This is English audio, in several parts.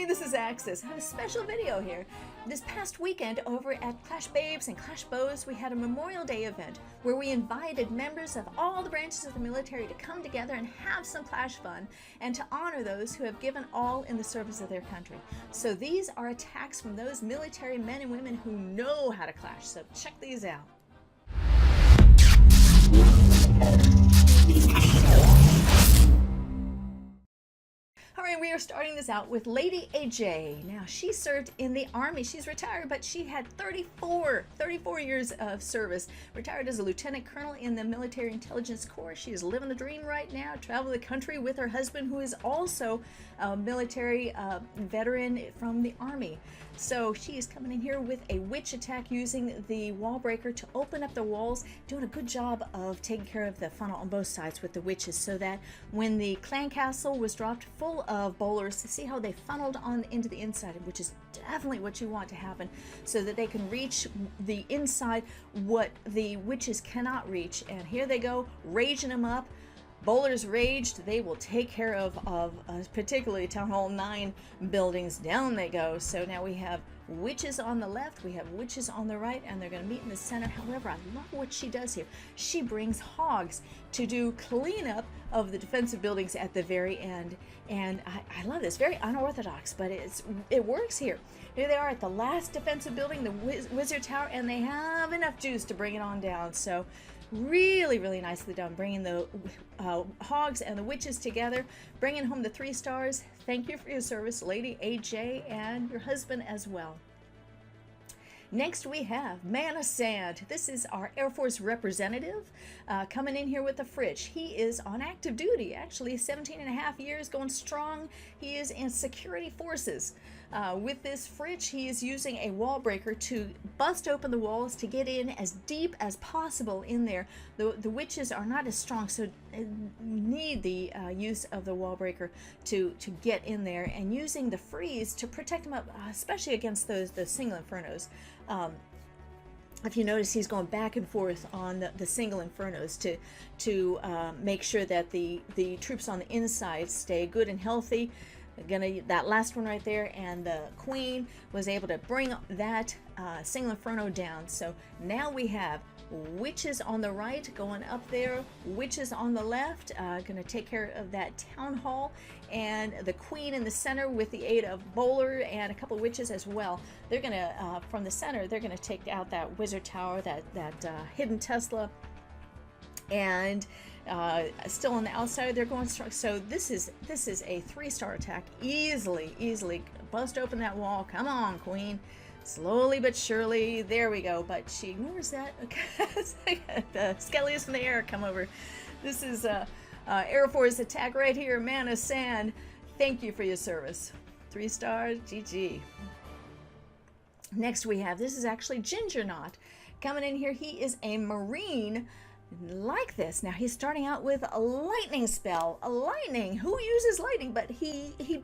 Hi, this is Axis. I have a special video here. This past weekend over at Clash Babes and Clash Bows, we had a Memorial Day event where we invited members of all the branches of the military to come together and have some Clash fun and to honor those who have given all in the service of their country. So these are attacks from those military men and women who know how to clash. So check these out. All right, we are starting this out with Lady AJ. Now, she served in the Army. She's retired, but she had 34 years of service. Retired as a lieutenant colonel in the Military Intelligence Corps. She is living the dream right now, traveling the country with her husband, who is also a military veteran from the Army. So she is coming in here with a witch attack using the wall breaker to open up the walls, doing a good job of taking care of the funnel on both sides with the witches, so that when the clan castle was dropped full of bowlers, see how they funneled on into the inside, which is definitely what you want to happen, so that they can reach the inside what the witches cannot reach. And here they go, raging them up. Bowlers raged, they will take care of particularly Town Hall 9 buildings. Down they go. So now we have witches on the left, we have witches on the right, and they're going to meet in the center. However, I love what she does here. She brings hogs to do cleanup of the defensive buildings at the very end. And I love this. Very unorthodox, but it works here. Here they are at the last defensive building, the Wizard Tower, and they have enough juice to bring it on down. So really nicely done, bringing the hogs and the witches together, bringing home the 3 stars. Thank you for your service, Lady AJ, and your husband as well. Next we have Man of Sand. This is our Air Force representative coming in here with the fridge. He is on active duty, actually 17.5 years, going strong. He is in security forces. With this fridge, he is using a wall breaker to bust open the walls to get in as deep as possible in there. The witches are not as strong, so need the use of the wall breaker to get in there, and using the freeze to protect them up, especially against the single infernos. If you notice, he's going back and forth on the single infernos to make sure that the troops on the inside stay good and healthy. That last one right there, and the queen was able to bring that single inferno down. So now we have witches on the right going up there, witches on the left going to take care of that town hall, and the queen in the center with the aid of bowler and a couple witches as well. They're going to from the center, they're going to take out that wizard tower, that hidden Tesla, and still on the outside they're going strong. So this is a 3-star attack. Easily bust open that wall. Come on, queen. Slowly but surely, there we go. But she ignores that. Okay. The skellies from the air come over. This is Air Force attack right here. Man of Sand, thank you for your service. 3 stars, GG. Next we have, this is actually Ginger Knot coming in here. He is a Marine like this. Now he's starting out with a lightning spell. A lightning. Who uses lightning? But he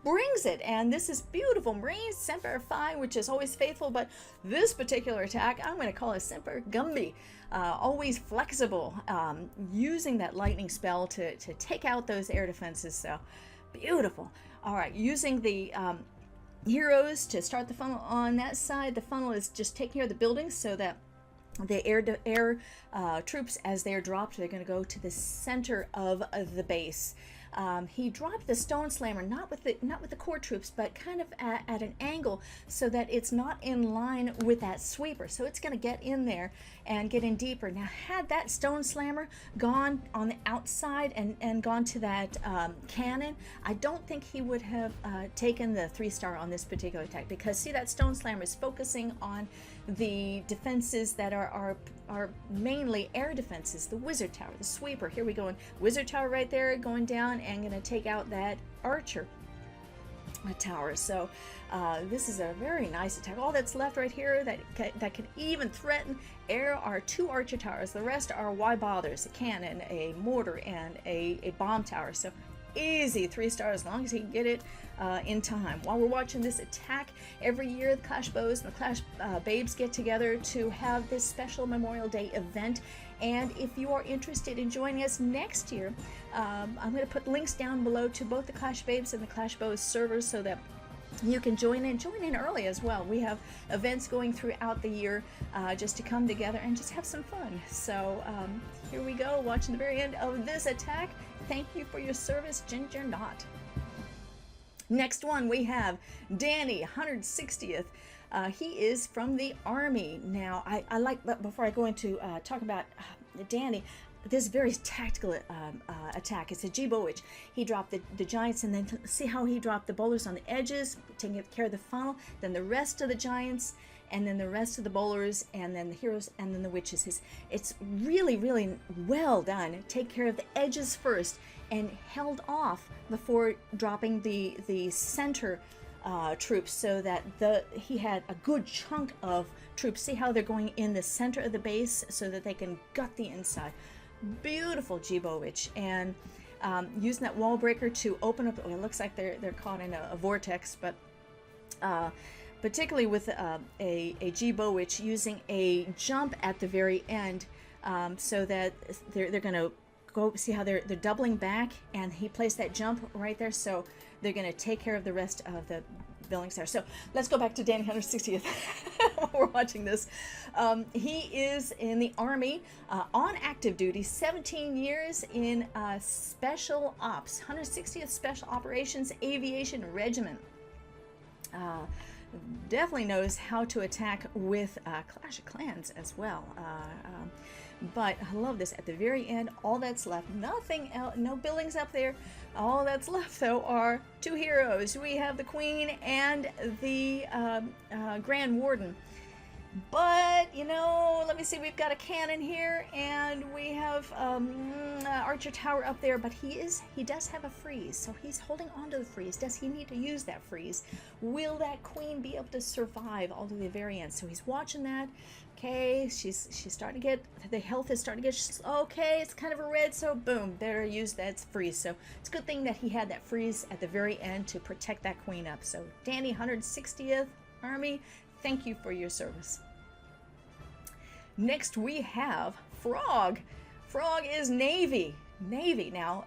brings it, and this is beautiful. Marine Semper Fi, which is always faithful, but this particular attack, I'm going to call it Semper Gumby. Always flexible, using that lightning spell to take out those air defenses. So beautiful. All right, using the heroes to start the funnel on that side. The funnel is just taking care of the buildings so that the air troops, as they're dropped, they're going to go to the center of the base. He dropped the stone slammer not with the core troops, but kind of at an angle so that it's not in line with that sweeper. So it's going to get in there and get in deeper. Now, had that stone slammer gone on the outside and gone to that cannon, I don't think he would have taken the 3-star on this particular attack, because see, that stone slammer is focusing on the defenses that are mainly air defenses, the wizard tower, the sweeper. Here we go, in wizard tower right there going down and going to take out that archer tower. So this is a very nice attack. All that's left right here that can even threaten air are 2 archer towers. The rest are why bothers, a cannon, a mortar, and a bomb tower. So easy 3-star as long as he can get it in time. While we're watching this attack, every year the Clash Bows and the Clash Babes get together to have this special Memorial Day event. And if you are interested in joining us next year, I'm going to put links down below to both the Clash Babes and the Clash Bows servers so that You can join in early as well. We have events going throughout the year just to come together and just have some fun. So here we go, watching the very end of this attack. Thank you for your service, Ginger Knot. Next one, we have Danny, 160th. He is from the Army. Now, I like, but before I go into talk about Danny, this very tactical attack. It's a G-Bowitch. He dropped the giants, and then see how he dropped the bowlers on the edges, taking care of the funnel, then the rest of the giants, and then the rest of the bowlers, and then the heroes, and then the witches. It's really, really well done. Take care of the edges first, and held off before dropping the center troops, so that he had a good chunk of troops. See how they're going in the center of the base so that they can gut the inside. Beautiful G-Bowitch, and using that wall breaker to open up. Well, it looks like they're caught in a vortex, but particularly with a G-Bowitch, using a jump at the very end, so that they're going to go. See how they're doubling back, and he placed that jump right there, so they're going to take care of the rest of the buildings there. So let's go back to Danny 160th while we're watching this. He is in the Army on active duty, 17 years in Special Ops, 160th Special Operations Aviation Regiment. Definitely knows how to attack with Clash of Clans as well. But I love this. At the very end, all that's left, nothing else, no buildings up there. All that's left, though, are two heroes. We have the Queen and the Grand Warden. But, you know, let me see, we've got a cannon here, and we have Archer Tower up there, but he does have a freeze, so he's holding on to the freeze. Does he need to use that freeze? Will that Queen be able to survive all the way to the very end? So he's watching that. Okay, she's starting to get, the health is starting to get, okay, it's kind of a red, so boom, better use that freeze. So it's a good thing that he had that freeze at the very end to protect that Queen up. So Danny, 160th Army, thank you for your service. Next we have Frog. Frog is Navy. Now,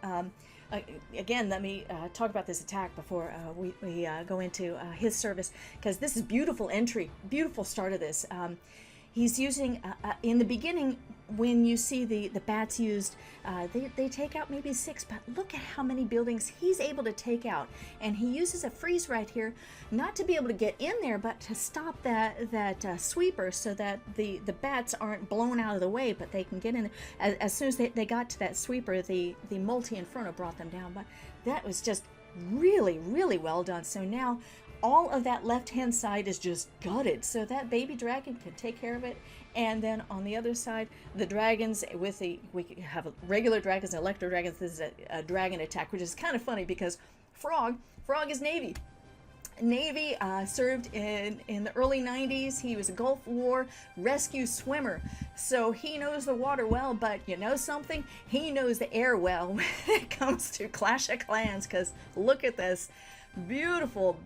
again, let me talk about this attack before we go into his service, because this is beautiful entry, beautiful start of this. He's using, in the beginning, when you see the bats used, they take out maybe 6, but look at how many buildings he's able to take out. And he uses a freeze right here, not to be able to get in there, but to stop that sweeper, so that the bats aren't blown out of the way, but they can get in. As soon as they got to that sweeper, the multi-inferno brought them down. But that was just really, really well done. So now all of that left-hand side is just gutted, so that baby dragon can take care of it. And then on the other side, the dragons with we have regular dragons and electro dragons. This is a dragon attack, which is kind of funny because Frog is Navy. Navy served in the early 90s. He was a Gulf War rescue swimmer, so he knows the water well. But you know something? He knows the air well when it comes to Clash of Clans, because look at this. Beautiful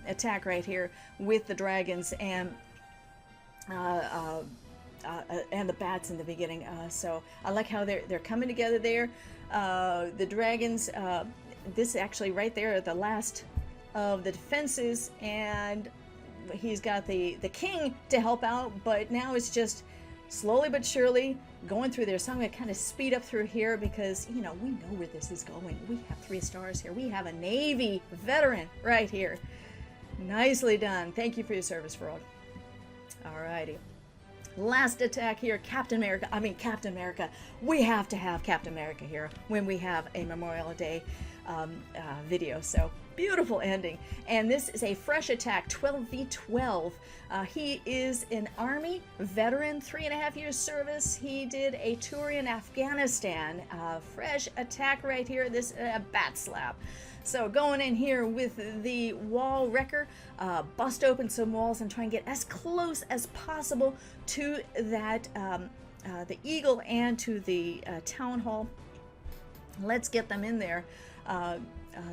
attack right here with the dragons and the bats in the beginning. So I like how they're coming together there. The dragons, this actually right there at the last of the defenses, and he's got the king to help out, but now it's just slowly but surely going through there. So I'm going to kind of speed up through here because, you know, we know where this is going. We have 3 stars here. We have a Navy veteran right here. Nicely done. Thank you for your service, Frog. Alrighty. Last attack here, Captain America. We have to have Captain America here when we have a Memorial Day video. So beautiful ending. And this is a fresh attack, 12v12. He is an Army veteran, 3.5 years service. He did a tour in Afghanistan. Fresh attack right here. This bat slap. So going in here with the wall wrecker, bust open some walls and try and get as close as possible to that the Eagle and to the town hall. Let's get them in there.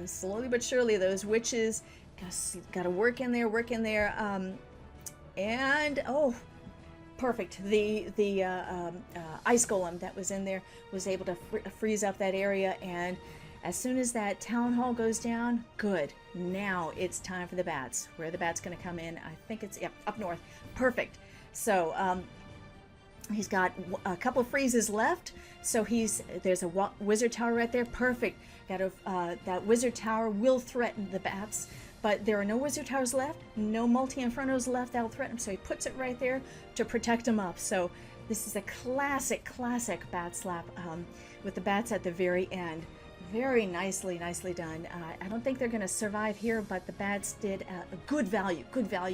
Slowly but surely, those witches got to work in there, and oh, perfect. The ice golem that was in there was able to freeze up that area, and As soon as that town hall goes down, good. Now it's time for the bats. Where are the bats going to come in? I think it's, yep, up north. Perfect. So he's got a couple of freezes left. So there's a wizard tower right there. Perfect. That wizard tower will threaten the bats. But there are no wizard towers left, no multi-infernos left that'll threaten him. So he puts it right there to protect him up. So this is a classic bat slap with the bats at the very end. Very nicely done. I don't think they're going to survive here, but the bats did a good value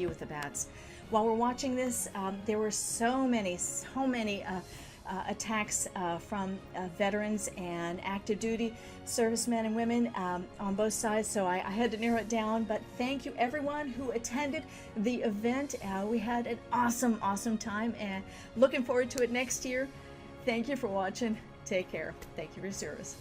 with the bats. While we're watching this, there were so many attacks from veterans and active duty servicemen and women on both sides, so I had to narrow it down. But thank you everyone who attended the event. We had an awesome time, and looking forward to it next year. Thank you for watching. Take care. Thank you for your service.